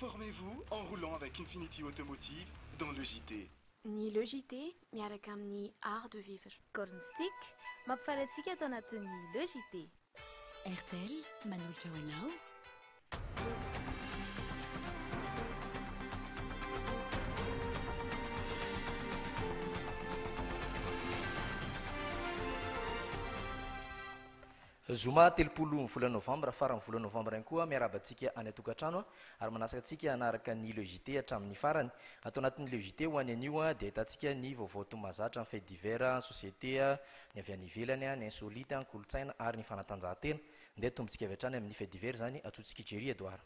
Informez-vous en roulant avec Infinity Automotive dans le JT. Ny le JT miaraka amin'ny art de vivre. Cornstick mampifalatsika tao anatin'ny le JT. RTL manolotra ho anao. Zoma telopolo vola novambra farany vola novambra ihany koa miarabantsika any atokantrano ary manasaka antsika anaraka ny le JT hatramin'ny farany. Atao anatin'ny le JT ho any anio dia ahitantsika ny vaovao tomazatra ny fait divers société ny avy any ivelany ny insolite ny kolotsaina ary ny fanatanjahantena. Ndeha tombontsika avy hatrany amin'ny fait divers zany atsotsika Jery Edouard.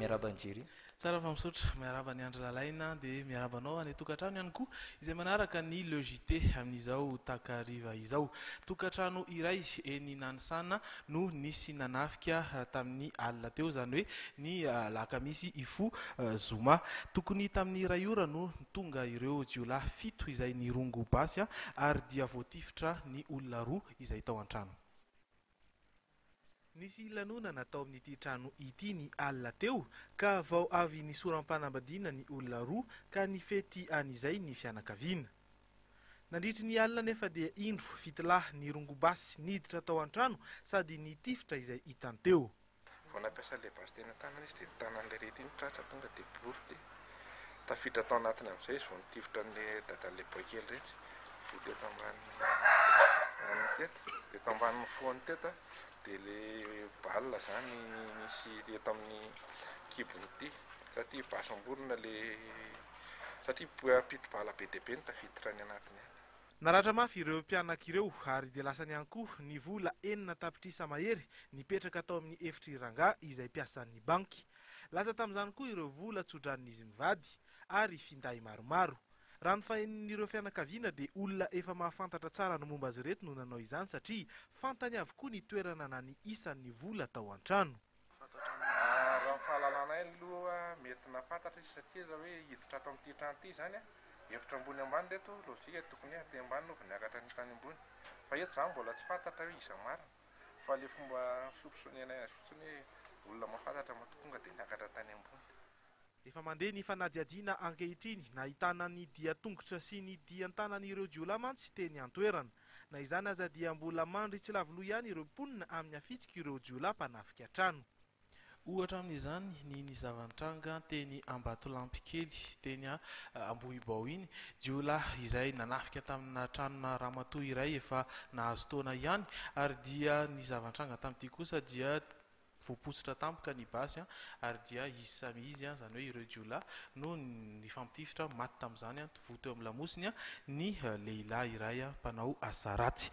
Miaraba Jery. Tsara fa misotra miaraba ny andro lalaina dia miarabanao any tokantrano ihany koa izay manaraka ny le JT amin'izao takariva izao. Tokantrano iray eny Nanisana no nisy nanafika tamin'ny alina teo, zany hoe ny lakamisy ifo zoma. Tokony tamin'ny iray ora no tonga ireo jiolahy 7 izay nirongo basy ary dia voatifitra ny olona 2 izay tao an-trano. Nisy lanonana natao amin'ity trano ity ny alina teo ka vao avy ny soram-panambadiana ny olona 2 ka ny fety an'izay ny fianakaviana. Nandritry ny alina nefa dia indro fitalahy ny rongobasy niditra tao an-trano sady ny tifitra izay hitany teo. Vao nampiasa le basy tena tanana izy dia ny tanan'ilay rety iny tratra tonga dia bory dia tafiditra tao anatiny amin'izay izy vao nitifitra n'ilay dadan'ilay boikely rehetra vody eto ambany teta dia eto ambany foany teta dia le balina zany misy eto amin'ny kibony ity satria basom-borona le satria pity bala be dia be ny tafiditra ny anatiny any. Naratra mafy ireo mpianak'ireo ary dia lasany ihany koa ny vola 9 tapitrisa mahery nipetraka tao amin'ny efitry ranga izay piasan'ny banky. Lasa tamin'izany koa ireo vola tsodran'izy mivady ary finday maromaro. Raha ny fahenin'ireo fianakaviana dia olona efa mahafantatra tsara no momba azy ireto no nanao izany satria fantany avokoa ny toerana na ny isan'ny vola tao an-trano. Raha ny fahalalana eny aloha mety nafantatra izy satria raha hoe hiditra ato amin'ity trano ity zany efitra ambony ambany reto lojika tokony aty ambany no niakatra ny tany ambony. Fa eto zany mbola tsy fantatra hoe iza marina fa le fomba sompsonena azy fotsiny hoe olona mahafantatra tonga dia niakatra tany ambony. Efa mandeha ny fanadiadiana ankehitriny nahitana ny dia tongotra sy ny dian-tanan'ireo jiolahy mantsy teny an-toerana. Na izany aza dia mbola mandry tsy lavoloha ihany ireo mponina amin'ny afitsika ireo jiolahy mpanafika trano. Ohatra amin'izany ny nizavan-tranga teny Ambatolampy kely teny Ambohibao iny, jiolahy izay nanafika tamina tranona ramatoa iray efa nahazo taona ihany ary dia nizavan-tranga tamin'ity kosa dia voapositra tampoka ny basy ary dia izy samy izy zany hoe ireo jiolahy no ny fampitifitra maty tamin'izany voto eo amin'ny lamosiny ny lehilahy iray mpanao asa ratsy.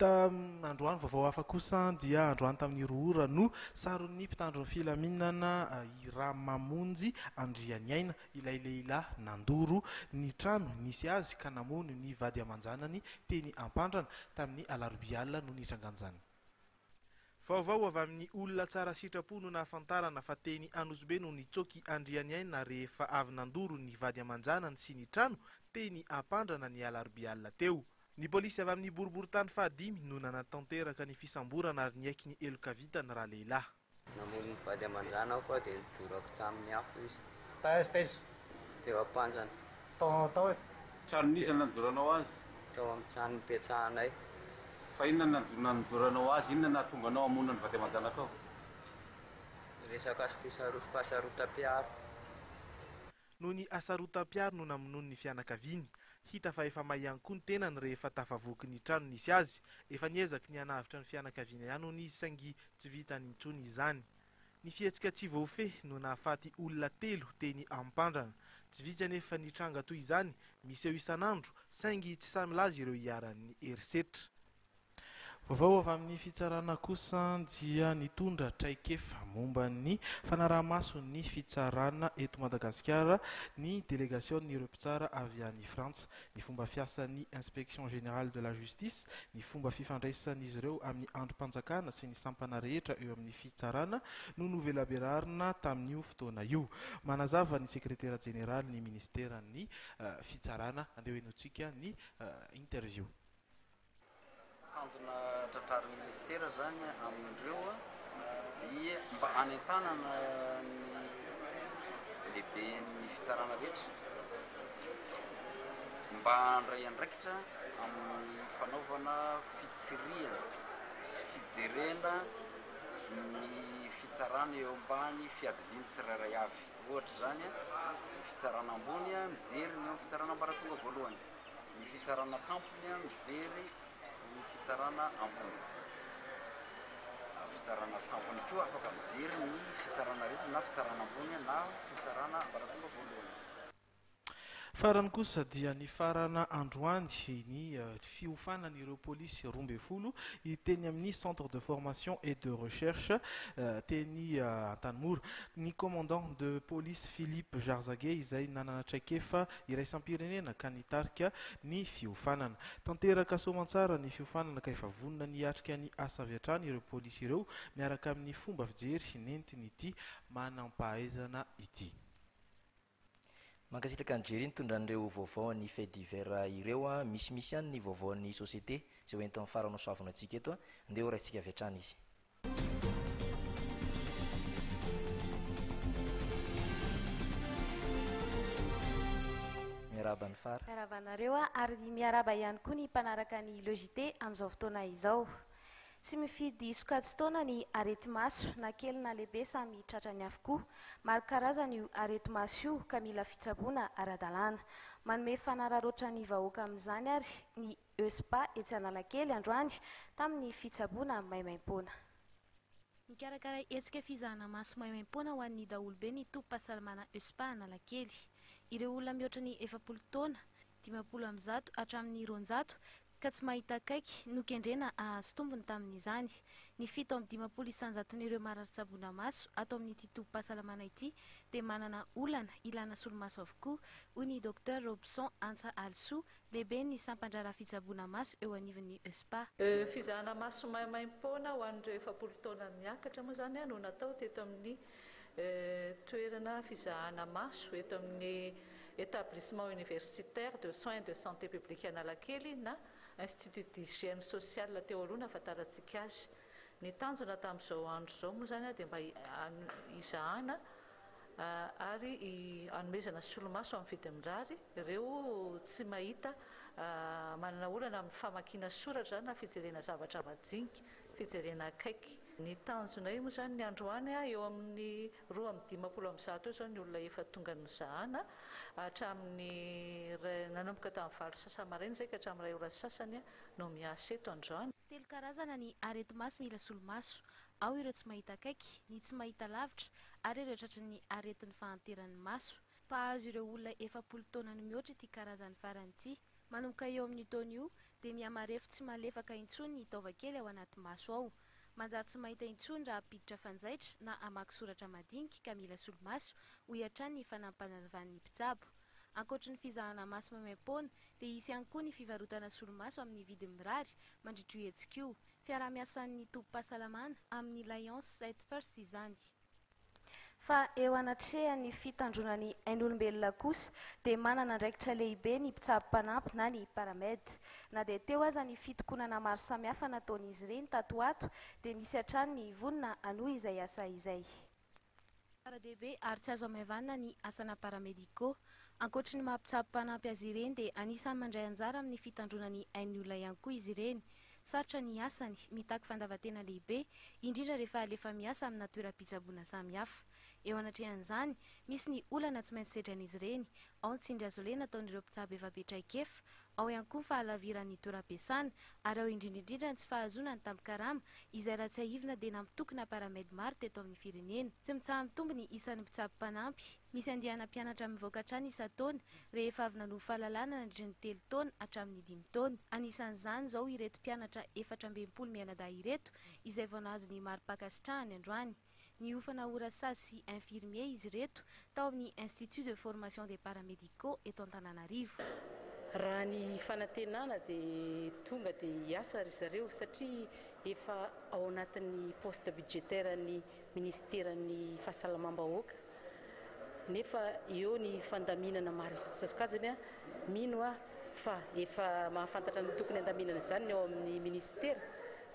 Androany vaovao hafa kosa dia androany tamin'ny roa ora no saron'ny mpitandro ny filaminana Iramamonjy Andrianiaina ilay lehilahy nandoro ny trano nisy azy ka namono ny vady aman-janany teny Ampandrana tamin'ny alarobia alina no nitrangan'izany. Vaovao avy amin'ny olona tsara sitrapo no nahafantarana fa teny Anosibe no nitsoky Andrianiaina rehefa avy nandoro ny vady aman-janany sy ny trano teny Ampandrana ny alarobia alina teo. Ny polisy avy amin'ny boriboritany fahadimy no nanatanteraka ny fisamborana ary niaiky ny elokavita ny rahalehilahy. Namono ny vady aman-jana aho koa dia nidorako tamin'ny afo izy. Taiza? Teo Ampandrana. Tao trano nisy nandoranao azy? Tao amin'ny trano nipetrahanay. Fa inona nandoranao azy? Inona nahatonga anao hamono ny vady aman-janaka ao? Resaka pasarotam-piaro. Noho ny asarotam-piaro no namonoany ny fianakaviany. Hita fa efa mahihany koa ny tenany rehefa tafavoaky ny trano nisy azy. Efa niezaky ny hanavitra ny fianakaviana ihany hono izy saingy tsy vitany intsony izany. Ny fihetsika tsy voafehy no nahafaty olona 3 teny Ampandrana. Tsy vitsy anefa ny tranga toy izany misy eo isan'andro saingy tsy samy laza ireo iaran'ny herisetra. Vaovao avy amin'ny fitsarana kosa dia nitondra traikefa momba ny fanaraha-maso ny fitsarana eto Madagasikara ny délégation'ireo mpitsara avy any Frantsa, ny fomba fiasan'ny inspection générale de la justice, ny fomba fifandraisan'izy ireo amin'ny androm-panjakana sy ny sampana rehetra eo amin'ny fitsarana no novelaberarina tamin'io fotoana io. Manazava ny sekretera général ny ministeran'ny fitsarana. Andeha hoenontsika ny interview. tanjona tratrary ministera zany amin'ireo dia mba anentanana ny lehibe ny fitsarana rehetra mba andray andraikitra amin'ny fanaovana fijerena ny fitsarana eo ambany fiadidiny tsirairay avy. Ohatra zany ny fitsarana ambony mijery ny fitsarana ambaratonga voalohany, ny fitsarana tampony mijery ny fitsarana ambony, fitsarana tampony koa afaka mijery ny fitsarana rehetra na fitsarana ambony na fitsarana ambaratonga voalohany. Farany kosa dia ny farana androany ny fiofanan'ireo polisy 12 teny amin'ny centre de formation et de recherche teny Antanimora. Ny commandant de police Philippe Jarzage izay nananatraikefa iraisam-pirenena ka nitarika ny fiofanana. Tanteraka soamantsara ny fiofanana ka efa vonona niatrika ny asa aviatrany ireo polisy ireo miaraka amin'ny fomba fijery nentiny ity manampahaizana ity. Mankasitraka ny jery nitondran'ireo vaovao ny fait divers ireo misy ihany ny vaovaon'ny société izay hoentin'ny farana soavina antsika eto andeha ho raintsika avy hatrany izy. Miaraba ny fara. Miaraba anareo ary miaraba ihany koa ny mpanaraka ny logité amin'izao fotoana izao. Tsy mifidy sokajy-taona ny areti-maso na kely na lehibe samy tratrany avokoa. Maro karazana io areti-maso io ka mila fitsaboana ara-dalàna. Manome fanararoatra ny vahoaka amin'izany ary ny ESPA etsy Analakely androany tamin'ny fitsaboana maimaim-poana. Mikarakara hetsika fizahana maso maimaim-poana ho an'ny daholobe ny tompo-pahasalamana ESPA Analakely. Ireo olona mihoatra ny 70 taona, 50 hatramin'ny 200 ka tsy mahita akaiky no kendrena ahazo tombony tamin'izany. Ny 7 isanjaton'ireo marary-tsaboana maso atao amin'ity tompo-pahasalamana ity dia manana olana ilana solomaso avokoa, hoy ny Dr Robson Antsa Alsou, lehibe ny sampandrara fitsaboana maso eo anivon'ny ESPA. Fizahana maso maimaim-poana ho an'ireo 70 taona miakatra moa zany no natao teto amin'ny toerana fizahana maso eto amin'ny établissement universitaire de soins de santé publique Analakely na Institut d'hygiène sociale teo aloha afataratsika azy. Ny tanjona tamin'izao andro izao moa zany dia mba izahana ary hanomezana solomaso amin'ny vidin-drary ireo tsy mahita manana olana amin'ny famakiana soratra na fijerena zavatra majinika, fijerena akaiky. Ny tanjona io moa zany ny androany eo amin'ny 250 eo zao ny olona efa tonga nozahana hatramin'ny nanomboka tamin'ny 8 sasa-maraina zay ka hatramin'ny 2 ora sasany no miasa eto androany. Telo karazana ny areti-maso mila solomaso. Ao ireo tsy mahita akaiky, ny tsy mahita lavitra ary ireo tratran'ny aretin'ny fahanteran'ny maso. Mpahazo ireo olona 70 taona no mihoatra ity karazany farany ity. Manomboka eo amin'ny taona io dia mihamarefo tsy malefaka intsony ny taova-kely ao anaty maso ao. Manjary tsy mahita intsony raha apiditra fanjaitra na amaky soratra madinika ka mila solomaso ho hiatrany ny fanampanazvan'ny mpitsabo. Ankoatra ny fizahana maso maimaim-poana dia isy ihany koa ny fivarotana solomaso amin'ny vidiny mirary mandritra io hetsika io. Fiaraha-miasan'ny tompo-pahasalamana amin'ny Alliance Side First izany. Fa eo anatrehan'ny fitandronan'ny ain'olombelona kosa dia manana andraikitra lehibe ny mpitsabo-panampy na ny paramedy. Na dia teo aza ny fitokonana maro samihafa nataon'izy ireny tato ato dia misy hatrany ny vonona hanohy izay asa izay. Ara-dehibe ary tsy azo amaivana ny asana paramediko. Ankoatra ny mampitsabo-panampy azy ireny dia anisan'ny mandray anjara amin'ny fitandronan'ny ain'ny olona ihany koa izy ireny. Sarotra ny asany, mitaky fandavatena lehibe, indrindra rehefa alefa miasa amina toeram-pitsaboana samihafa. Eo anatrehan'izany, misy ny olana tsy maintsy sedran'izy ireny, ao ny tsindry azo lena ataon'ireo mpitsabo efa betraikefa, ao ihany koa ny fahalaviran'ny toeram-piasana, ary ao indrindrindrindra ny tsy fahazoana ny tampikarama izay raha tsy ahivina dia nampitokona paramedy maro teto amin'ny firenena. Tsy mitsaha-mitombo ny isan'ny mpitsabo-panampy. Misy andiana mpianatra mivoaka hatrany isa-taona rehefa avy nanohy fahalalana nandritra ny 3 taona hatramin'ny 5 taona. Anisan'izany izao ireto mpianatra 420 mianadahy ireto izay vao nahazo ny mari-pakasitrahany androany. Niofana orasazy sy infirmier izy ireto tao amin'ny Institut de formation des paramédicaux eto Antananarivo. Raha ny fanantenana dia tonga dia hiasa ry zareo satria efa ao anatin'ny poste budgétaire ny ministeran'ny fahasalamam-bahoaka. Nefa eo ny fandaminana maro isasakajany mino fa efa mahafantatra ny tokony andaminana izany eo amin'ny ministera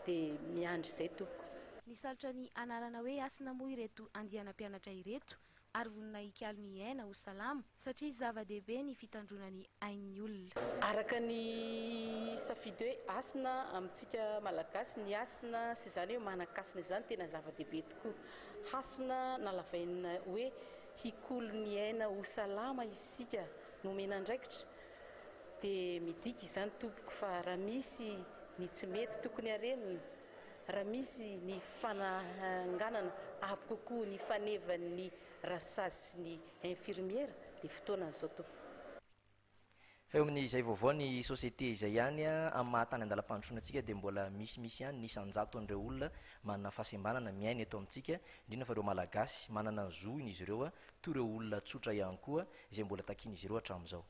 dia miandry izay tompoko. Nisalotra ny analana hoe asina moa ireto andianam-pianatra ireto ary vonina hikaly miaina ho salama satria zava-dehibe ny fitandrona ny ain'ny olona. Araka ny safidy hoe asina amintsika malagasy ny asina sy izany hoe manan-kasina izany tena zava-dehibe tokoa. Hasina nalavaina hoe hikolo ny aina ho salama isika nomena andraikitra dia midika izany tompoko fa raha misy ny tsy mety tokony harenina, raha misy ny fananganana avy kokoa ny fanevan'ny rasazy sy ny infirmiera dia fotoana n'izao tompoko. Fa eo amin'izay vaovao ny société izay ihany amin'ny mahatany andalam-pandrosoanantsika dia mbola misy ihany ny isanjato an'ireo olona manana fahasembanana miaina eto amintsika, indrindra fa ireo malagasy manana zo izy ireo toy ireo olona tsotra ihany koa izay mbola takian'izy ireo hatramin'izao.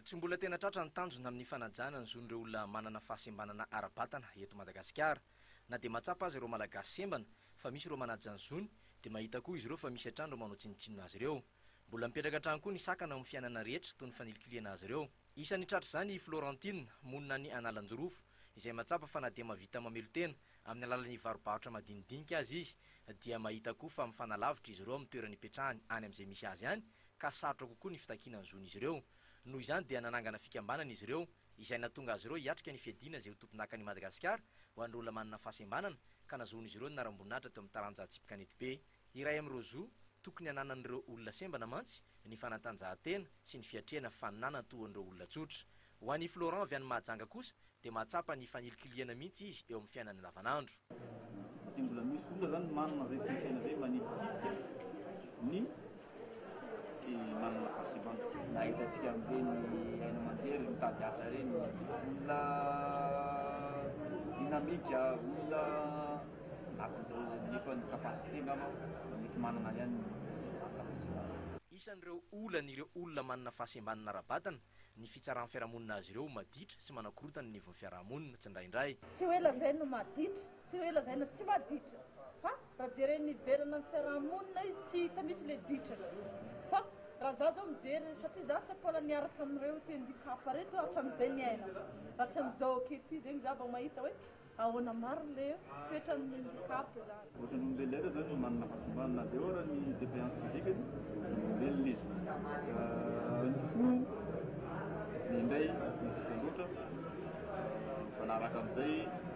Tsy mbola tena tratra ny tanjona amin'ny fanajana ny zon'ireo olona manana fahasembanana ara-batana eto Madagasikara. Na dia matsapa azy ireo malagasy sembana fa misy ireo manaja ny zony dia mahita koa izy ireo fa misy hatrany ireo manao tsinotsinona azy ireo. Mbola mipetraka hatrany koa ny sakana amin'ny fiainana rehetra toy ny fanilikiliana azy ireo. Isan'ny tratra izany Florentine monina ny analan-jorofo izay matsapa fa na dia mahavita mamelo tena amin'ny alalan'ny varobarotra madinidinika azy izy dia mahita koa fa mifanalavitra izy ireo amin'ny toerany ipetrahany any amin'izay misy azy any ka sarotra kokoa ny fitakiana ny zon'izy ireo. Noho izany dia nanangana fikambanana izy ireo izay nahatonga azy ireo hiatrika ny fiadiana izay ho tomponakany Madagasikara ho an'ireo olona manana fahasembanana ka nahazoan'izy ireo naram-boninahitra teo amin'ny taranjahantsipika kanety be. Iray amin'ireo zo tokony hananan'ireo olona sembana mantsy ny fanatanjahantena sy ny fiatrehana faninana tohan'ireo olona tsotra. Ho an'ny Florent avy any Mahajanga kosa dia mahatsapa ny fanilikiliana mihitsy izy eo amin'ny fiainany lavanandro. Mbola misy olona zany manana zay toe-tsaina zay manipilika ny manana fahasembanana. Na hitantsika amin'ireny aina aman-jery mitady asa ireny olona dinamika, olona nefa ny kapasité ngamba mety manana ihany fahasembanana. Isan'ireo olan'ireo olona manana fahasembanana ara-batana ny fitsarany fiarahamonina azy ireo maditra sy manakorotana ny nivon'ny fiarahamonina tsy indraindray. Tsy hoe lazaina maditra, tsy hoe lazaina tsy maditra, fa raha jereny niverana ny fiarahamonina izy tsy hita mihitsy le ditra. Fa raha zaho zao mijery satria zaho tsy akola niaraka amin'ireo handicap rehetra hatramin'izay ny aina. Hatramin'izao ankehitriny zegny zaho vao mahita hoe ahoana maro le toetra ny handicap zany. Ohatran'ny olombelona zany manana fahasembanana dia ora ny défaillance physique olombelona izy. Ny fo ny indray mety isandoatra fanaraka amin'izay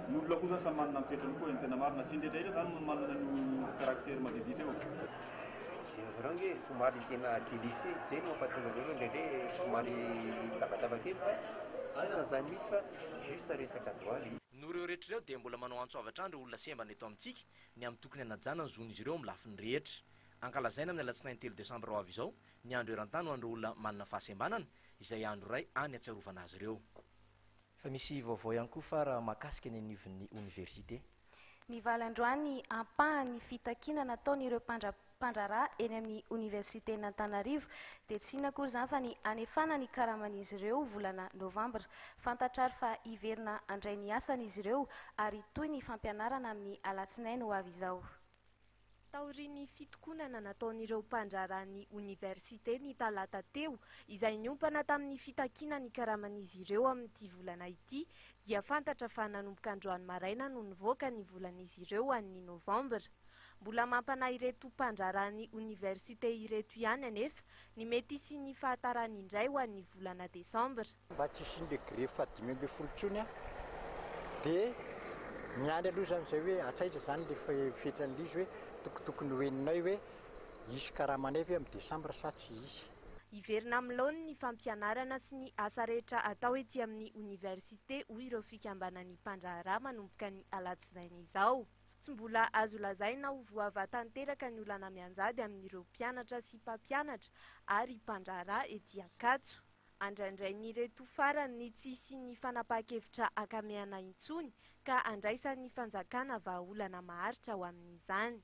ny olona koa zany samy manana mitoetrany koa ny tena marina sy indretrarehetra zany manana ny caractère madiditra eo. Zareo nge somary tena delissé zay no mampatonga zareo ndraindray somary dabataba kely fa tsisy n'izany misy fa juste resaka droit. No ireo rehetra ireo dia mbola manao antsoavatra andro olona sembana eto amintsika ny amin'ny tokony hanajana ny zon'izy ireo amin'ny lafiny rehetra. Ankalazaina amin'ny alatsinainy 3 Desambra ho avy izao ny andro eran-tany ho an'ireo olona manana fahasembanana izay andro iray any atsiarovana azy ireo. Fa misy vaovao ihany koa fa raha mahakasika ny anivon'ny université. Ny valandroany ampahany fitakiana nataon'ireo mpandraraha eny amin'ny université n'Antananarivo dia tsy inona akory izany fa ny anefana ny karaman'izy ireo volana Novambra. Fantatrary fa hiverina andray ny asan'izy ireo ary toy ny fampianarana amin'ny alatsinainy ho avy izao. Taorian'ny fitokonana nataon'ireo mpandrarany université ny talata teo izay niompana tamin'ny fitakiana ny karaman'izy ireo amin'ity volana ity dia fantatra fa nanomboka androany maraina no nivoaka ny volan'izy ireo an'ny Novambra. Mbola mampanahy ireto mpandrarany université ireto ihany anefa ny mety sy ny fahatarany indray ho an'ny volana Desambra. Mba tsisy degré fahadimy amby folo tsony dia miandry aloha zany zay hoe atsaisa zany le fetran'izy hoe tokotokony hoeninay hoe isy karamanevy amin'ny Desambra sa tsy isy. Hiverina amin'ny laony ny fampianarana sy ny asa rehetra atao ety amin'ny université hoy ireo fikambanan'ny mpandraharaha manomboka ny alatsinainy izao. Tsy mbola azo lazaina ho voava tanteraka ny olana mianjady amin'ireo mpianatra sy mpampianatra ary mpandraharaha ety Ankatso. Andraindray ny reto farany ny tsisy ny fanapahan-kevitra akamehana intsony ka andraisan'ny fanjakana vahaolana maharitra ho amin'izany.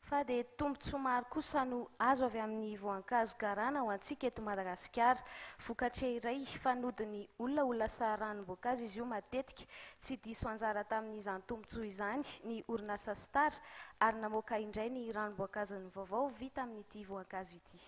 Fa dia tombontsoa maro kosa no azo avy amin'ny voankazo garana ho antsika eto Madagasikara. Vokatra iray fanodin'ny olona sa ranom-boankazo izy io matetika tsy diso anjara tamin'izany tombontsoa izany ny orinasa Star ary namoaka indray ny ranom-boankazon'ny vaovao vita amin'ity voankazo ity.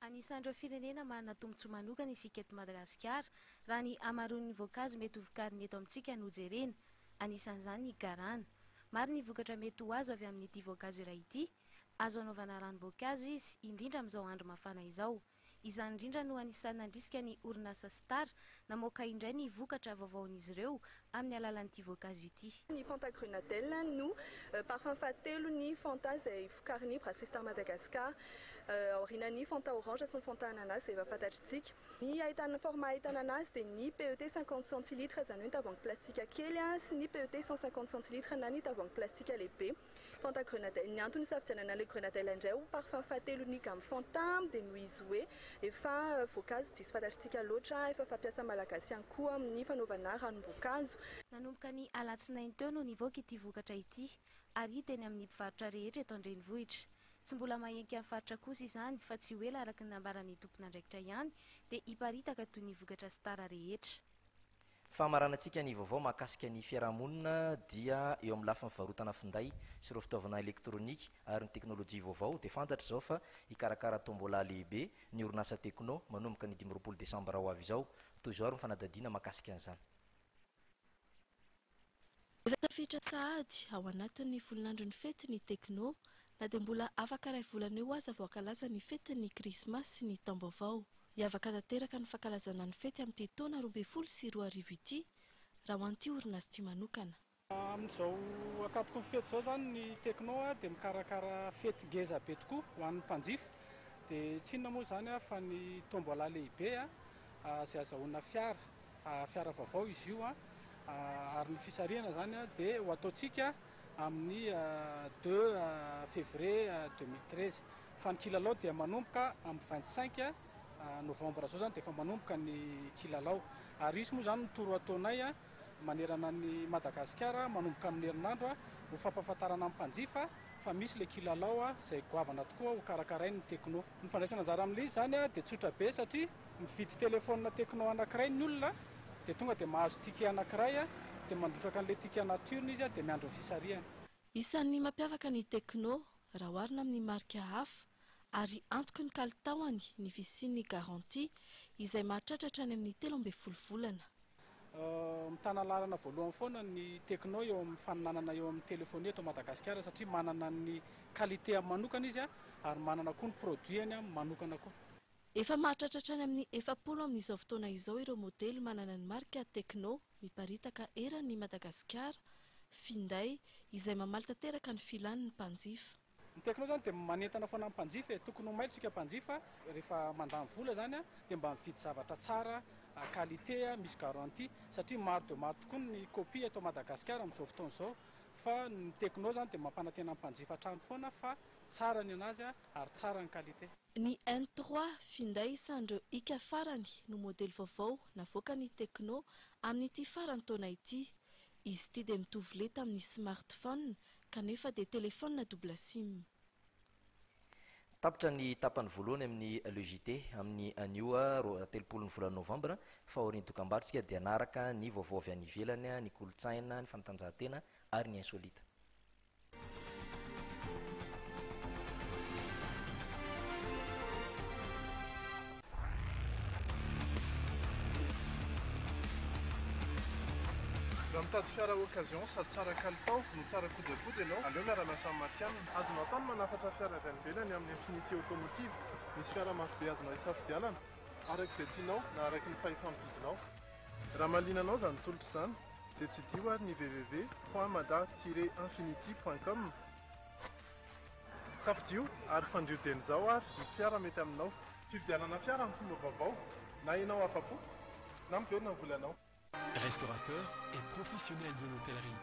anisan'ireo firenena manana tombontsoa manokana isika eto Madagasikara raha ny amaroan'ny voankazo mety ho vokariny eto amintsika no jerena. Anisan'izany ny garana. Maro ny vokatra mety ho azo avy amin'ity voankazo iray ity. Azo anaovana ranom-boankazo izy, indrindra amin'izao andro mafana izao. Izany indrindra no anisany nandrisika ny orinasa Star namoaka indray ny vokatra vaovaon'izy ireo amin'ny alalan'ity voankazo ity. Ny Fanta Grenadelle no parfum fahatelo ny Fanta izay vokariny Brasserie Star Madagascar. Aorianan'ny Fanta orange sy ny Fanta ananas efa fantatritsika. Ny ahitana format ahitana anazy dia ny PET 50 centilitres izany hoe ny tavoahangy plastika kely sy ny PET 150 centilitres na ny tavoahangy plastika lehibe. Fanta Grenadelle, ny antony safidianana le Grenadelle indray ho parfum fahatelo unika amin'ny Fanta dia noho izy hoe efa voankazo diso fantatritsika loatra, efa fampiasa malagasy ihany koa amin'ny fanaovana ranom-boankazo. Nanomboka ny alatsinainy teo no nivoaka ity vokatra ity ary teny amin'ny mpivarotra rehetra eto an-drenivohitra. Tsy mbola mahenika amin'ny faritra kosa izany fa tsy ho ela araka ny nambaran'ny tompon'andraikitra ihany dia hiparitaka toy ny vokatra Star rehetra. Famaranantsika ny vaovao mahakasika ny fiarahamonina dia eo amin'ny lafiny fivarotana finday sy ireo fitaovana elektronika ary ny teknôlôjia vaovao dia fantatra izao fa hikarakara tombola lehibe ny orinasa Tekno manomboka ny 15 Desambra ho avy izao. Toy izao ary ny fanadadiana mahakasika an'izany. Efa tafiditra sahady ao anatin'ny volinandro ny fety ny Tekno na dia mbola afaka iray volana eo aza vao hankalaza ny fety ny Krismasy sy ny taom-baovao. Hiavaka tanteraka ny fankalazana ny fety amin'ity taona 2024 ity raha ho an'ity orinasa ity manokana. Amin'izao ankatoko ny fety izao zany ny Tekno dia mikarakara fety ngeza be tokoa ho an'ny mpanjifa. Dia tsy inona moa zany fa ny tombola lehibe izay azahoana fiara vaovao izy io ary ny fisarihana zany dia ho ataontsika amin'ny 2 février 2013 fa ny kilalao dia manomboka amin'ny 25 novambra zao zany dia efa manomboka ny kilalao ary isy moa zany ny toro ataonay manerana ny Madagasikara manomboka amin'ny herinandro ho fampahafantarana amin'ny mpanjifa fa misy le kilalao izay goavana tokoa ho karakaray ny Tekno. Ny fandraisana anjara amin'ilay zany dia tsotra be satria mividy telefaonina Tekno anankiray ny olona dia tonga dia mahazo ticket anankiray dia mandrotraka an'ilay ticket natioriny izy dia miandro ny fisarihana. Isan'ny mampiavaka ny Tekno raha oharina amin'ny marika hafa ary antoky ny kalitaony ny fisian'ny garantie izay mahatratratra any amin'ny 12 volana. Mitana lalana voalohany foana ny Tekno eo amin'ny faninanana eo amin'ny telefonia eto Madagasikara satria manana ny qualité manokana izy ary manana koa ny produit-ny manokana koa. Efa mahatratratra any amin'ny 70 amin'izao fotoana izao ireo modely manana ny marika Tekno miparitaka eran'ny Madagasikara finday izay mamaly tanteraka ny filan'ny mpanjifa. Ny Tekno zany dia manentana foana mpanjifa tokony ho mailtsika mpanjifa rehefa mandany vola zany dia mba mividy zavatra tsara, qualité misy garantie satria maro dia maro tokoa ny kopia eto Madagasikara amin'izao fotoana izao fa ny Tekno zany dia mampanantena mpanjifa hatrany foana fa tsara ny anazy ary tsara ny qualité. Ny N3 finday isan'ireo ika farany no modely vaovao navoaka ny Tekno amin'ity farany taona ity. Izy ity dia mitovy leta amin'ny smartphone kanefa dia telefona double SIM. Tapitra ny tapany voalohany amin'ny logité amin'ny anio 30 volana novambra fa aorian'ny dokam-barotsika dia naraka ny vaovao avy any ivelany, ny kolotsaina, ny fanatanjahantena ary ny insolita. Raha mitady fiara occasion sady tsara kalitao no tsara kodikody ianao aleo miara-miasa amin'ny Matianina. Azonao tany manafatra fiara avy any ivelany amin'ny Infinity Automotive. Misy fiara maro be azonao isafidianana arak'izay tianao na araky ny fahefa-ny vidinao. Raha mahaliana anao izany tolotra izany dia tsy dio ary ny www.mada-infinity.com. Safidio ary fandriodeny izao ary ny fiara mety aminao. Fividianana fiara amin'ny fomba vaovao na ianao afa-po na miverina ny volanao. Restaurateur et professionnel de l'hôtellerie,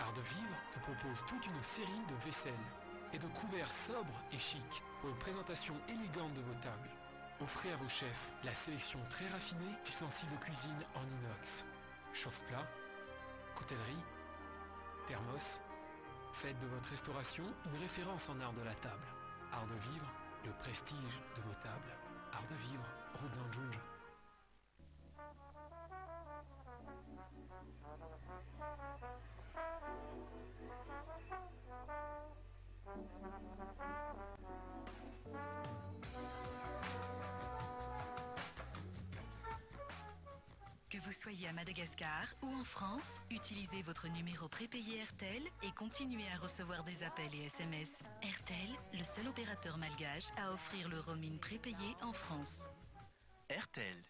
Art de Vivre vous propose toute une série de vaisselles et de couverts sobres et chics pour une présentation élégante de vos tables. Offrez à vos chefs la sélection très raffinée d'ustensiles de cuisine en inox, chauffe-plat, coutellerie, thermos. Faites de votre restauration une référence en art de la table. Art de Vivre, le prestige de vos tables. Art de Vivre, route d'Anjouj. Que vous soyez à Madagascar ou en France, utilisez votre numéro prépayé RTL et continuez à recevoir des appels et SMS. RTL, le seul opérateur malgache à offrir le roaming prépayé en France. RTL.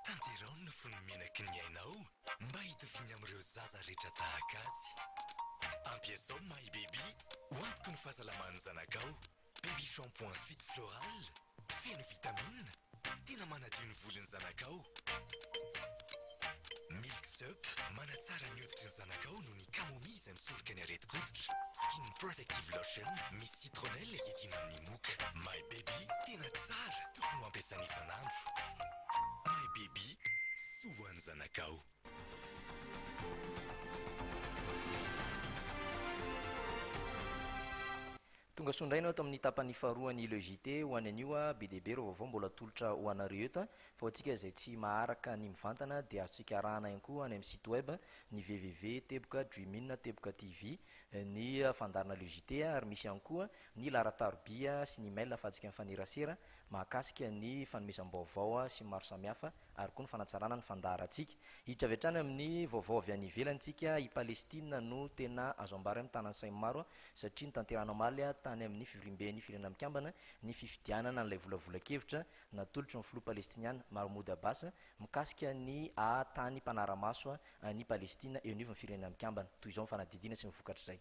Tanterao no fony menaky ny ainao mba hitoviny amin'ireo zaza rehetra tahaka azy. Ampiasao My Baby ho antoky ny fahasalaman'ny zanakao. Baby shampoing Suite Floral feno vitamine tena manadio ny volon'ny zanakao. Milk Soap manatsara ny hoditry ny zanakao noho ny camomille izay misoroka ny areti-koditra. Skin Protective Lotion misy citronnelle hiadiana amin'ny moka. My Baby tena tsara tokony ho ampiasana isan'andro. My Baby soan'ny zanakao. Tonga sondraina eto amin'ny tapany faharoany le JT ho any anio be dia be reo vaovao mbola tolotra ho anareo eto fa antsika izay tsy maharaka ny mivantana dia azontsika arahana ihany koa any amin'ny site web ny www teboka dreamin teboka tv ny fandarana le JT ary misy ihany koa ny laratarobia sy ny mail afahantsika mifanerasera mahakasika ny fanomezam-baovao sy maro samihafa ary koa ny fanatsarana ny fandaratsika hiditra avy hatrany amin'ny vaovao avy any ivelantsika i Palestina no tena azo ambary amin'ny tanany sainy maro satria ny tanterana omaly tany amin'ny fivoriam-ben'ny firenena mikambana ny fifidianana n'ilay volavolan-kevitra natolotry ny filoha palestiniana Mahmoud Abbas mikasika ny tany mpanaramaso ny Palestina eo anivon'ny firenena mikambana toy izao mifanadidina sy mivokatra izay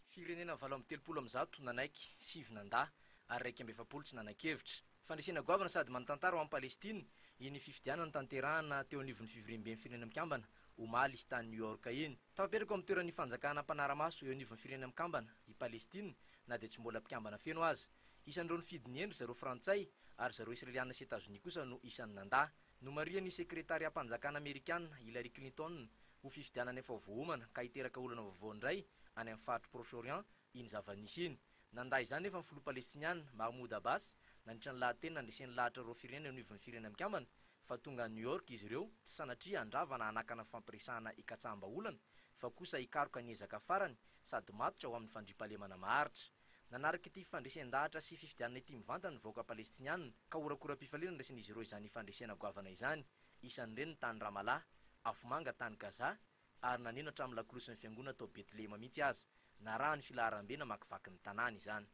firenena 730 nanaiky 7 nandà ary 270 tsy nanakevitra fandresena goavana sady manotantara ho amin'ny Palestina iny fifidianana tanterahana teo anivon'ny fivoriam-ben'ny firenena mikambana omaly tany New York iny tafapetraka amin'ny toeran'ny fanjakana mpanaramaso eo anivon'ny firenena mikambana i Palestina na dia tsy mbola mpikambana feno azy isan'ireo nifidiny endry zareo frantsay ary zareo israeliana sy États-Unis kosa no isan'ny nandà no marian'ny sekretariat-mpanjakana amerikana Hillary Clinton ho fifidianana efa voahomana ka hiteraka olana vaovao indray any amin'ny faritry Proche-Orient iny zava-nisy iny nandà izany nefa ny filoha palestiniana Mahmoud Abbas nandritra ny lahateny nandresen'ny lahatra ireo firenena eo anivon'ny firenena mikambana fa tonga New York izy ireo tsy sanatria andravana hanakana fampiresahana ikatsaham-baolana fa kosa hikaroka ny ezaka farany sady matotra ho amin'ny fandriam-pahalemana maharitra nanaraka ity fandresen-dahatra sy fifidianana ity mivantana ny vahoaka palestiniana ka orakora-pifaliana ndraisin'izy ireo izany fandresena goavana izany isan'ireny ny tany Ramallah Afomanga tany Gaza ary naneno hatramin'ny lakolosy ny fiangonana tao Betlehema mihitsy azy naraha ny filaharam-be namakivaky ny tanàna izany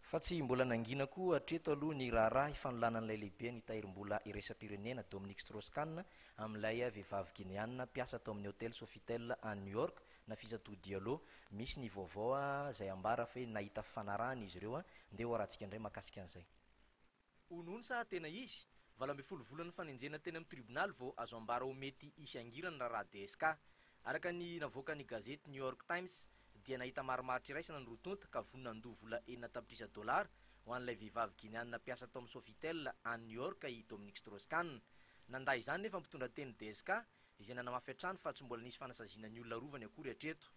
fa tsy mbola nangina koa hatreto aloha ny raharaha ifanololanan'ilay lehibe ny tahirim-bola iraisam-pirenena Dominique Strauss-Kahn amin'ilay vehivavy guinéana mpiasa tao amin'ny hôtel Sofitel à New York na fisatody dialogue misy ny vaovao izay ambara fa nahita fanarahana izy ireo ndeha ho arahantsika indray mahakasika an'izay onony sa tena izy 12 volana fanenjena teny amin'ny tribunal vao azo ambara ho mety isy angirana raha DSK araka ny navoaka ny gazety New York Times dia nahita maromaritra iraisana ny rotonta ka vonina andoha vola $9 ho an'ilay vehivavy guinéana mpiasa tao amin'ny Sofitel à New York i Dominique Strauss-Kahn nandà izany nefa mpitondra teny DSK izay nanamafy hatrany fa tsy mbola nisy fanasaziana ny olona rovany akory hatreto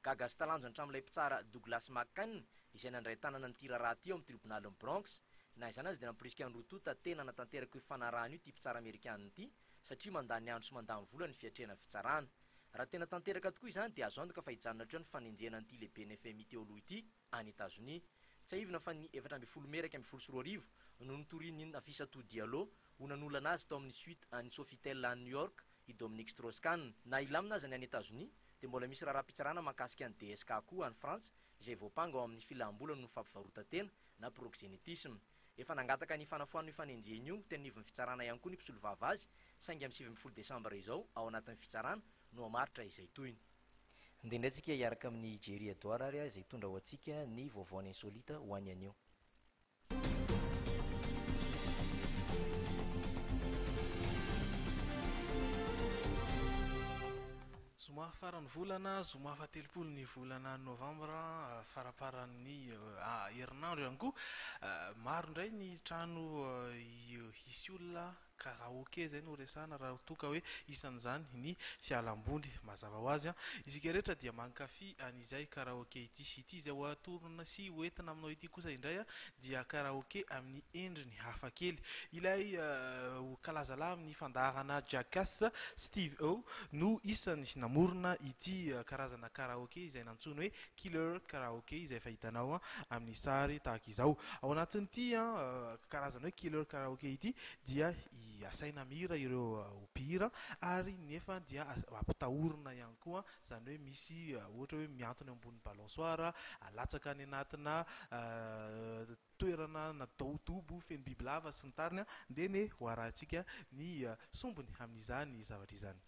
gaga sy talanjona hatramin'ilay mpitsara Douglas McCann izay nandray tanana ny tiraraha ty ao amin'ny tribunalin'ny Bronx na izany azy dia nampirisika ny rotonta tena natanteraka io fanarahana io ty mpitsara amerikanina ity satria mandany andro sy mandany vola ny fiatrehana fitsarana raha tena tanteraka tokoa izany dia azo antoka fa hijanona hatreo ny fanenjena an'ity lehibe ny FMI teo aloha ity any États-Unis tsy ahivina fa ny 7 meraka 24 no nitoriny na fisatody dialogue ho nanolana azy tao amin'ny suite any Sofitel à New York i Dominique Strauss-Kahn na ilamina azy any États-Unis dia mbola misy raharaha-pitsarana mahakasika ny DSK koa any France izay voapanga ao amin'ny filahambolana no fampivarotan-tena na proxénétisme efa nangataka ny fanafoan'ny fanenjeny io teny nivon'ny fitsarana ihany koa ny mpisolo vava azy saingy amin'ny 17 Desambra izao ao anatin'ny fitsarana no amaritra izay toyny ndeha indrayntsika hiaraka amin'ny Jerry Edouard ary izay tondra ho antsika ny vaovaony insolita ho any anio zoma farany volana zoma fatelopolo ny volana novambra faraparan'ny herinandro ihany koa maro indray ny trano hisy olona karaoke zay no resahana raha toka hoe isan'izany ny fialam-boly mazava ho azy isika rehetra dia mankafy an'izay karaoke ity izay ho atorona sy hoentina aminao ity kosa indray dia karaoke amin'ny endriny hafakely ilay kalazalahy amin'ny fandarana Jackass Steve O no isan'ny namorona ity karazana karaoke izay nantsoina hoe Killer Karaoke izay fahitanao amin'ny sary tahaka izao ao anatin'ity karazana hoe Killer Karaoke ity dia dia asaina mihira ireo mpihira ary nefa dia ampitahorina ihany koa zany hoe misy ohatra hoe miantona ambony balansoara alatsaka any anatina toerana na dobo feno bibilava sy ny tariny dia ny hoarahantsika ny sombony amin'izany zavatra izany.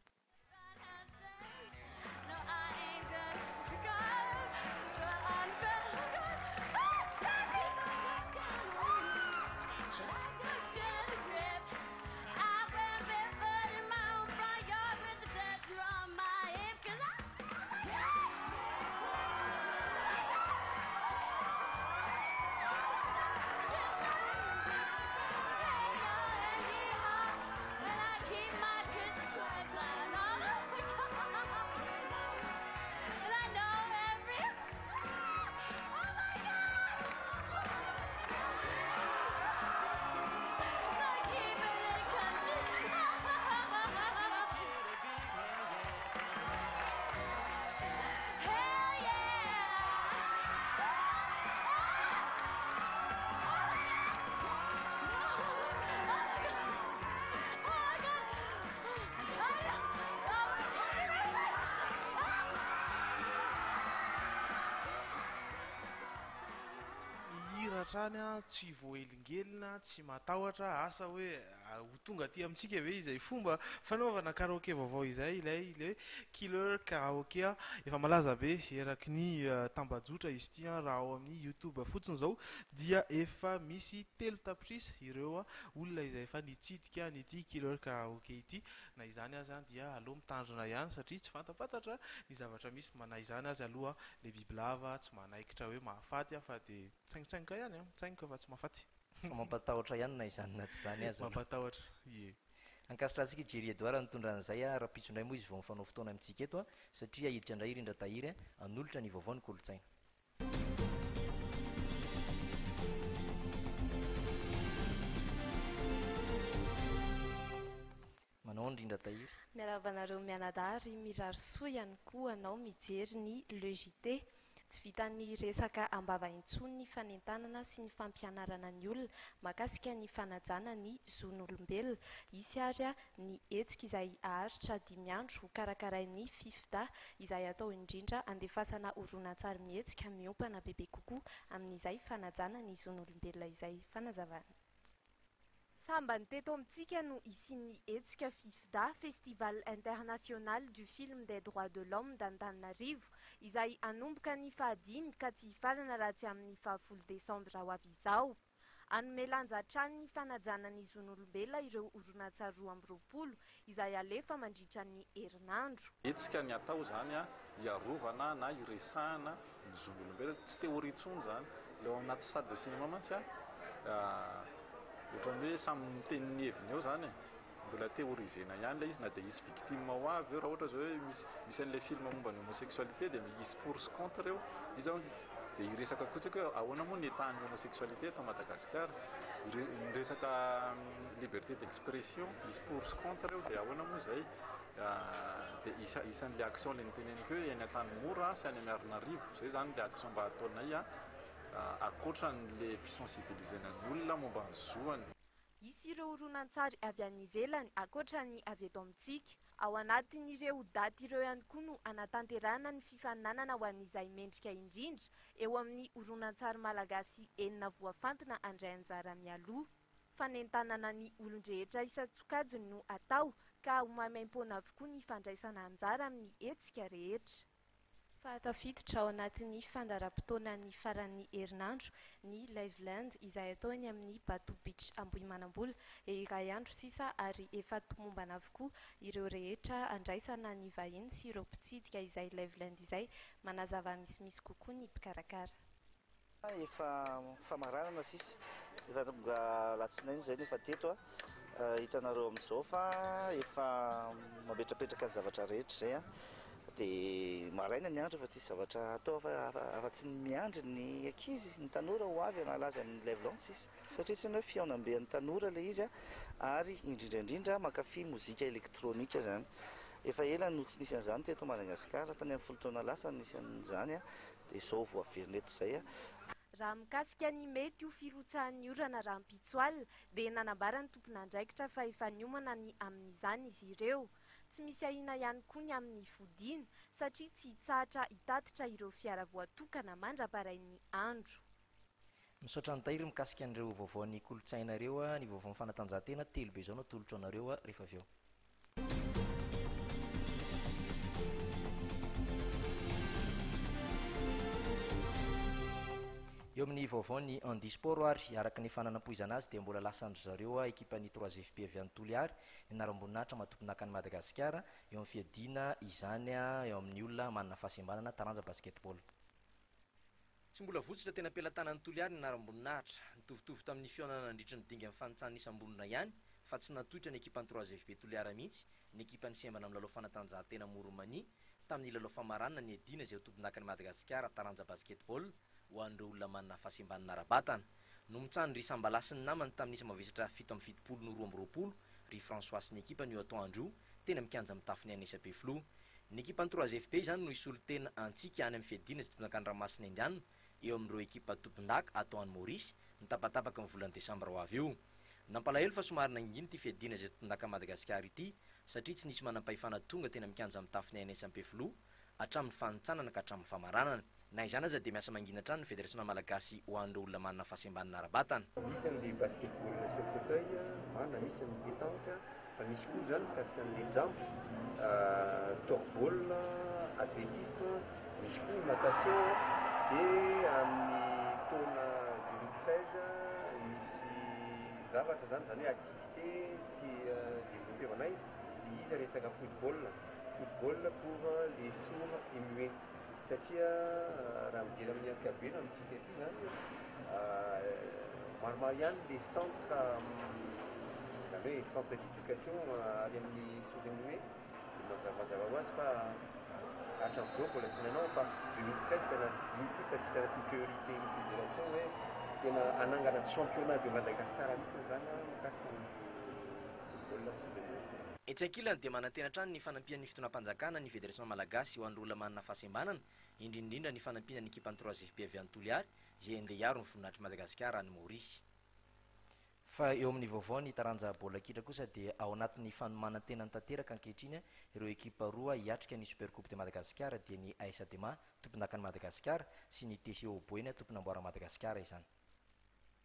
Trany tsy voaelingelina tsy matahotra asa hoe ho tonga aty amintsika ve izay fomba fanaovana karaoke vaovao izay ilay Killer Karaoke efa malaza be eraky ny tambajotra izy ity raha ao amin'ny YouTube fotsiny zao dia efa misy 3 tapitrisa ireo olona izay efa nitsidika n'ity Killer Karaoke ity na izany aza dia aloha mitandrina ihany satria tsy fantapatatra ny zavatra misy mana izany azy aloha le bibilava tsy manaikitra hoe mahafaty fa dia tsaingitsaingika ihany tsaingika fa tsy mahafaty mampatahotra ihany na izany na tsy zany azy mampatahotra ie ankasitra antsika Jerry Edouard nitondra an'izay raha-pitsondray moa izy vao mifanao fotoana amintsika eto satria ahiditra indray irindra tahiry anolotra ny vaovao ny kolotsaina manao indrindra tahiry miaravanareo mianadary mirary soa ihany koa anao mijery ny Le JT tsy vitan'ny resaka ambava intsony ny fanentanana sy ny fampianarana ny olona makasika ny fanajana ny zon'olombelona isy ary ny hetsika izay aharitra 5 andro ho karakarain'ny FIFDA izay atao indrindra andefasana horonan-tsary mihetsika miompana bebe kokoa amin'izay fanajana ny zon'olombelona izay fanazavana. Sambany teto amintsika no isian'ny hetsika FIFDA Festival International du Film des Droits de l'Homme d'Antananarivo izay anomboka ny 15 ka tsy hifarana raha tsy amin'ny 10 Desambra ho avy izao. Anome lanja hatrany ny fanajana ny zon'olombelona ireo horonan-tsary 20 izay alefa mandritra ny herinandro. Hetsika ny atao zany iarovana na iresahana ny zon'olombelona tsy teoria intsony zany leo anaty salle de cinéma mantsy ohatran'ny hoe samy miteniny heviny eo zany mbola théorisena ihany lay izy na dia isy victime ho avy eo raha ohatra zao hoe misy an'ilay film momba ny homosexualité dia isy pour sy contre eo izy ao dia iresaka kotsaka hoe ahoana moa ny etan'ny homosexualité eto Madagasikara ny resaka liberté d'expression isy pour sy contre eo dia ahoana moa zay dia isan'ilay action le niteneniko hoe eny an-tany mora sy any Antananarivo zay zany le action mba ataonay akoatra n'le fisensibilisena ny olona momba ny zoany. Isy ireo horonan-tsary avy any ivelany akoatra ny avy eto amintsika ao anatin'ireo daty ireo ihany koa no anatanterahana ny fifaninanana ho an'izay mendrika indrindra eo amin'ny horonan-tsary malagasy enina voafantina andray anjara mialoha fanentanana ny olon-drehetra isan-tsokajiny no atao ka homaimaim-pona avokoa ny fandraisana anjara amin'ny hetsika rehetra. Fahatafiditra ao anatin'ny fandaram-potoana ny faran'ny herinandro ny Liveland izay atao eny amin'ny Batu Beach Ambohimanambola iray andro sisa ary efa tomombana avokoa ireo rehetra andraisana ny vahiny sy ireo mpitsidika izay Liveland izay manazava misimisy kokoa ny mpikarakara. Efa famaranana sisa efa tonga latsinainy zay nefa teto hitanareo amin'izao fa efa mametrapetraka ny zavatra rehetra zay dia maraina ny andro fa tsy zavatra atao afa-tsy ny miandry ny ankizy ny tanora ho avy analaza amin'ny Liveland sisa satria tsy hoe fiaonam-bean'ny tanora le izy ary indrindraindrindra mankafy mozika elektronika zany efa ela no tsy nisy an'izany teto Madagasikara tany amin'ny folo taona lasa nisy an'izany dia izao voaverina eto izay raha mikasika ny mety ho firotsahan'ny orana rahampitsoalina dia nanambarany tompon'andraikitra fa efa niomana ny amin'izany izy ireo. Tsy misy ahina ihany koa ny amin'ny fodiana satria tsy hitsahatra hitatitra ireo fiara voatokana mandraparain'ny andro. Misaotra ny tahiry mikasika an'ireo vaovaon'ny kolotsaina ireo ny vaovao fanatanjahantena telo be izao no tolotra anareo rehefa avy eo. Eo amin'ny vaovaony handisport ary araka ny fananam-poizana azy dia mbola lasandro zareo ekipan'ny 3FP avy any Toliary nianaram-boninahitra matompinakany Madagasikara eo amin'ny fiadiana izany eo amin'ny olona manana fahasembanana taranja basketball. Tsy mbola votsitra tena ampelantanan'ny Toliary ny anaram-boninahitra, nitovitovy tamin'ny fionana nandritra ny dinga amin'ny fanitsahana isam-bolona ihany fa tsy natohitra ny ekipan'ny 3FP Toliary mihitsy ny ekipan'ny sembana amin'ny lalao fanatanjahantena Moromani tamin'ny lalao famaranana ny adiana izay tompinakany Madagasikara taranja basketball ho an'ireo olona manana fahasembanana ara-batana no mitsan'ny ry Sambalasy ny namany tamin'ny isam-mavesatra 7-7 no 2-20 ry François sy ny ekipa ny atoandro tena mikanja mitafiny any SAP Flo. Ny ekipan'ny 3FP izany no isolo tena antsika any amin'ny fiadiana izay tompinakany Ramasina Indiana eo amin'ireo ekipa tompindaka atao any Maurice nitapatapaka amin'ny volana Desambra ho avy eo. Nampalahelo fa somary nanginy ity fiadiana izay tompindaka Madagasikara ity satria tsy nisy manam-pahefana tonga tena mikanja mitafiny any SAP Flo hatramin'ny fanitsanana ka hatramin'ny famaranana. Na izany aza dia miasa mangina hatrany ny Fédération Malagasy ho an'ireo olona manana fahasembanana ara-batana. Misy amin'ny basketball sur fauteuil, misy amin'ny pétanque, fa misy koa zany mikasika amin'ny jump, tortball, athlétisme, misy koa natation, dia amin'ny taona 2013 misy zavatra zany zany hoe activité ty développé anay izy resaka football pour les sourds et muets satria raha midira amin'ny ankabeny amintsika ety zany maromaro ihany le centre zany hoe centre d'éducation ary amin'ny sourds et muets mazava ho azy fa hatram'izao mbola tsy nanao fa 2013 tena iny koa tafitaraky priorité ny fédération hoe tena anangana championnat de Madagascar mihitsy zany mikasika ny football sourds et muets. Etsy ankilany dia manantena hatrany ny fanampian'ny fitonam-panjakana ny Fédération Malagasy ho an'ireo olona manana fahasembanana indrindrindra ny fanampiana ny ekipan'ny 3FP avy any Toliary izay andeha hiaro ny voninahitry Madagasikara any Maurice. Fa eo amin'ny vaovao ny taranja baolina kitra kosa dia ao anatin'ny fanomanantena ny tanteraka ankehitriny ireo ekipa roa hiatrika ny Supercoupe de Madagasikara dia ny AS Adema tompindakany Madagasikara sy ny TCO Boeny tompon'amboara Madagasikara izany.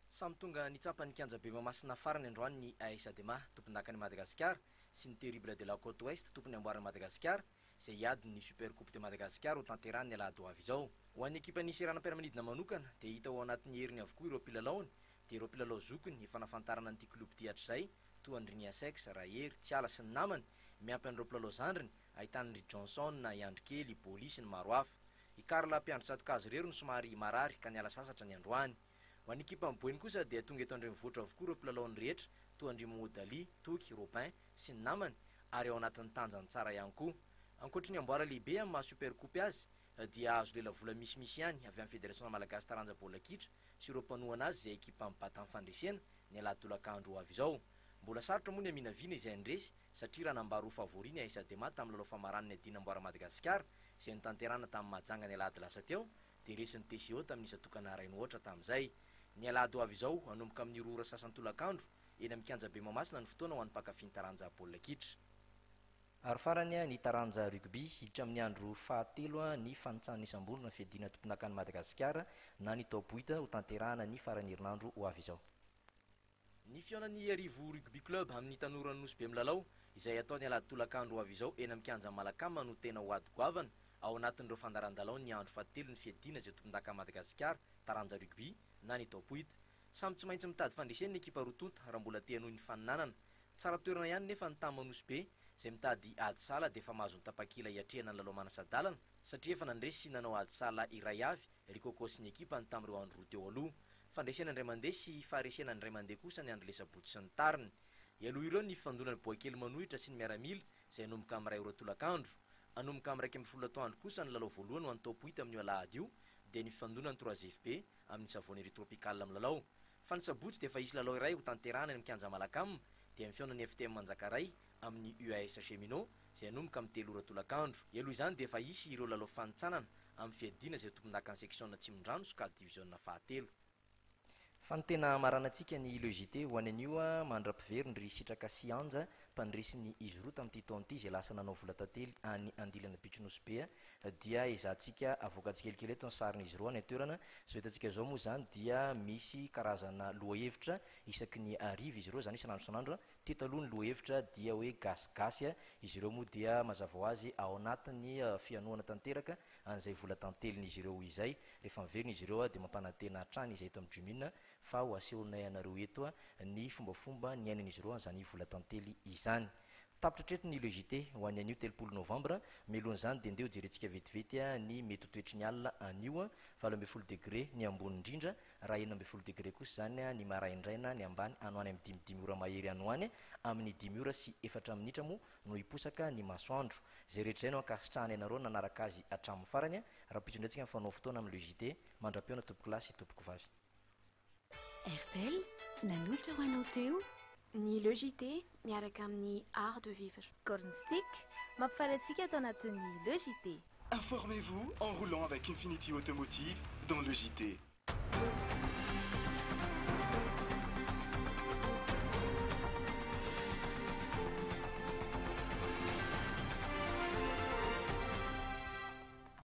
Samy tonga nitsapa ny kianja be Mahamasina farany androany ny AS Adema tompindakany Madagasikara sy ny Terrible de la Côte Ouest tompony amboarany Madagasikara izay hiady ny Supercoupe de Madagasikara ho tanterahany ny alahady ho avy izao. Ho an'ny ekipa ny Serana-Piaramanidina manokana dia hita ao anatin'ny heriny avokoa ireo mpilalao dia ireo mpilalao zokiny efa nafantarana an'ity kloby ity hatrizay toa ny Renia Sex, Rahery, Tsiala sy ny namany miampy an'ireo mpilalao zandriny ahitany ry Johnson, Iandrikely, Boly sy ny maro hafa. I Karla Mpiandro Tsatokazy rero no somary marary ka niala sasatra ny androany. Ho an'ny ekipa miboeny kosa dia tonga eto andrenivohitra avokoa ireo mpilalao rehetra toa andry Modali, Toky, Robin sy ny namany ary ao anatin'ny tanjany tsara ihany koa. Ankoatry ny amboara lehibe amin'ny maha Supercoupe azy dia azo lela vola misimisy ihany avy amin'ny Fédération Malagasy taranja baolina kitra sy ireo mpanohana azy izay ekipa mibata amin'ny fandresena ny alahady tolakandro ho avy izao. Mbola sarotra moa ny aminaviana izay andresy satria raha nambaro favori ny AS Adema tamin'ny lalao famaranany adiana amboara Madagasikara izay nitanterana tamin'ny Mahajanga ny alahady lasa teo dia resin'ny TCO tamin'ny isatokana ray ohatra tamin'izay. Ny alahady ho avy izao hanomboka amin'ny rora sasany tolakandro eny amin'ny kianja be Mahamasina ny fotoana ho an'ny mpakafy ny taranja baolina kitra. Ary farany ny taranja rugby hiditra amin'ny andro fahatelo ny fanitsahana isam-bolona fiadiana tompindakany Madagasikara na ny top 8 ho tanterahana ny farany herinandro ho avy izao. Ny fionan'ny Arivo Rugby Club amin'ny tanora Nosy be milalao izay atao ny alahady tolakandro ho avy izao eny amin'ny kianja Malakama no tena ho ady goavana ao anatin'ireo fandaran-dalao ny andro fahatelo ny fiadiana izay tompindakany Madagasikara taranja rugby na ny top 8. Samy tsy maintsy mitady fandreseny ny ekipa rotonta raha mbola te hanohy ny faninanana. Tsara toerana ihany nefa ny tany Nosy be izay mitady ady sala dia efa mahazo ny tapakila hiatrehana ny lalao manasadalana satria efa nandresy nanao ady sala iray avy ry Koko sy ny ekipa ny tamin'ireo andro roa teo aloha. Fandresena indray mandeha sy faharesena indray mandeha kosa ny andro lesabotsy sy ny tariny. Ialoha ireo ny fandonany boakely manohitra sy ny miaramila izay hanomboka amin'ny ray ora tolakandro. Hanomboka amin'ny 1 atoandro kosa ny lalao voalohany ho an'ny top 8 amin'ny alahady io dia ny fandonany 3FP amin'ny Savonnerie Tropicale milalao. Fa ny sabotsy dia efa isy lalao iray ho tanterahana ny kianja Malakama dia amin'ny fionan'ny FTM Manjakaray amin'ny UAS Cheminot zay anomboka amin'ny 3 ora tolakandro aloha izany dia efa isy ireo lalao fanitsanana amin'ny fiadina izay tomponaka ny section Tsimondrano sokady division fahatelo. Fa ny tena maranantsika ny logité ho any an'io mandra-piveriny ry sitraka sianja mpanresiny izy roa tamin'ity taona ity izay lasa nanao vola tantely any Andilana Betsinosy be dia izahantsika avoaka tsikelikely eto ny sarin'izy roa any an-toerana. Zao hitantsika zao moa zany dia misy karazana lohahevitra isaky ny ariva izy ireo zany isan'andro isan'andro. Teto aloha ny lohahevitra dia hoe gasigasy izy ireo moa dia mazava ho azy ao anatin'ny fianoana tanteraka an'izay vola tantelin'izy ireo izay. Rehefa miverina izy ireo dia mampanantena hatrany izay eto amin'ny Jumina fa ho asehonay anareo eto ny fombafomba ny ainan'izy ireo an'izany vola tantely izany. Tapitratreto ny logité ho any an'io 3 novambra melohan'izany dia ndeha jerentsika vetivety ny mety toetry ny alina an'io 20 degré ny ambony indrindra raha 20 degré kosa zany ny maraindraina ny ambany anoany amin'ny 5 ora mahery anoany amin'ny 10 ora sy 4 minitra moa no hiposaka ny masoandro. Zay rehetra izay no ankasitrahana ianareo nanaraka azy hatramin'ny farany raha pitrondratsika mifanao fotoana amin'ny logité mandram-peona tompoko lahy sy tompoko vavy. RTL nanolotra ho anao teo ny logité miaraka amin'ny art de vivre. Cornstick mampifalatsika ato anatin'ny logité. Informez-vous en roulant avec Infinity Automotive dans le JT.